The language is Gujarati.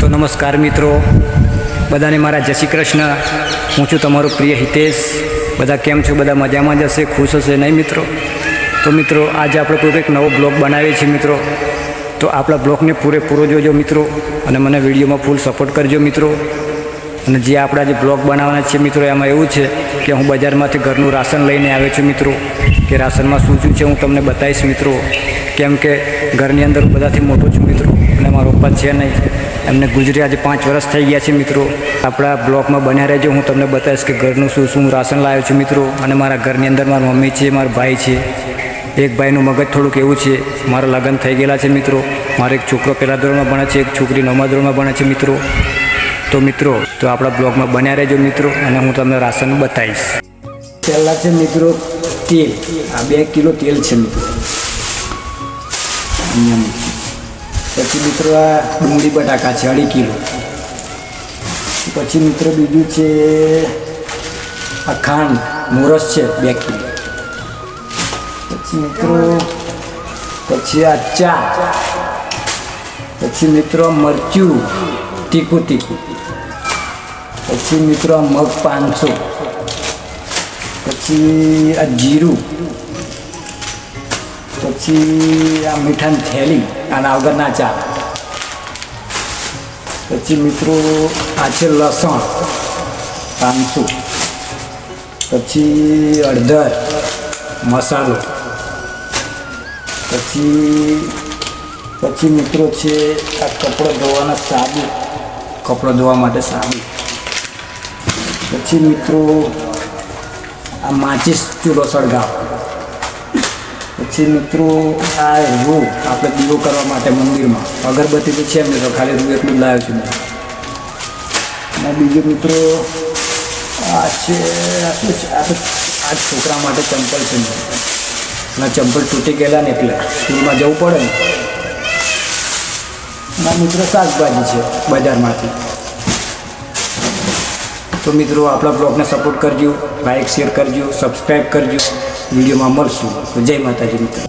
તો નમસ્કાર મિત્રો, બધાને મારા જય શ્રી કૃષ્ણ। હું છું તમારો પ્રિય હિતેશ। બધા કેમ છો? બધા મજામાં જ હશે, ખુશ હશે નહીં મિત્રો? તો મિત્રો આજે આપણે કોઈ એક નવો બ્લોગ બનાવીએ છીએ મિત્રો। તો આપણા બ્લોગને પૂરેપૂરો જોજો મિત્રો અને મને વિડીયોમાં ફૂલ સપોર્ટ કરજો મિત્રો। અને જે આપણા જે બ્લોગ બનાવવાના છે મિત્રો, એમાં એવું છે કે હું બજારમાંથી ઘરનું રાશન લઈને આવ્યો છું મિત્રો। કે રાશનમાં શું શું છે હું તમને બતાવીશ મિત્રો। કેમ કે ઘરની અંદર બધાથી મોટો છું મિત્રો અને મારો પપ્પા છે નહીં, એમને ગુજરી આજે 5 વર્ષ થઈ ગયા છે મિત્રો। આપણા બ્લોગમાં બન્યા રહેજો, હું તમને બતાવીશ કે ઘરનું શું શું રાશન લાવ્યો છું મિત્રો। અને મારા ઘરની અંદર મારી મમ્મી છે, મારો ભાઈ છે। એક ભાઈનું મગજ થોડુંક એવું છે, મારા લગ્ન થઈ ગયેલા છે મિત્રો। મારો એક છોકરો પહેલા ધોરણમાં ભણે છે, એક છોકરી 9મા ધોરણમાં ભણે છે મિત્રો। તો મિત્રો તો આપણા બ્લોગમાં બન્યા રહેજો મિત્રો અને હું તમને રાશન બતાવીશ। પહેલાં છે મિત્રો તેલ, આ 2 કિલો તેલ છે મિત્રો। પછી મિત્રો આ ડુંગળી બટાકા છે 2.5 કિલો। પછી મિત્રો બીજું છે આ ખાંડ મોરસ છે 2 કિલો। પછી મિત્રો આ ચા। પછી મિત્રો મરચું તીખું। પછી મિત્રો આ મગ 500। પછી આ જીરું। પછી આ મીઠાની થેલી, આના વગર ના ચાલે। પછી મિત્રો આ છે લસણ 500। પછી હળદર મસાલો। પછી મિત્રો છે આ કપડો ધોવાના સાબુ, કપડો ધોવા માટે સાબુ। પછી મિત્રો આ માચીસ ચૂલો સળગાવ। પછી મિત્રો આ રૂ આપણે દીવો કરવા માટે મંદિરમાં, અગરબત્તી તો છે મિત્રો, ખાલી રૂ એટલું જ લાવ્યો છું। અને બીજું મિત્રો આ છે આ છોકરા માટે ચંપલ છે અને ચંપલ તૂટી ગયેલા ને એટલે સ્કૂલમાં જવું પડે ને। ના મિત્રો શાકભાજી છે બજારમાંથી। તો મિત્રો આપણા બ્લોગને સપોર્ટ કરજો, લાઈક શેર કરજો, સબસ્ક્રાઈબ કરજો। વિડીયોમાં મળશું। તો જય માતાજી મિત્રો।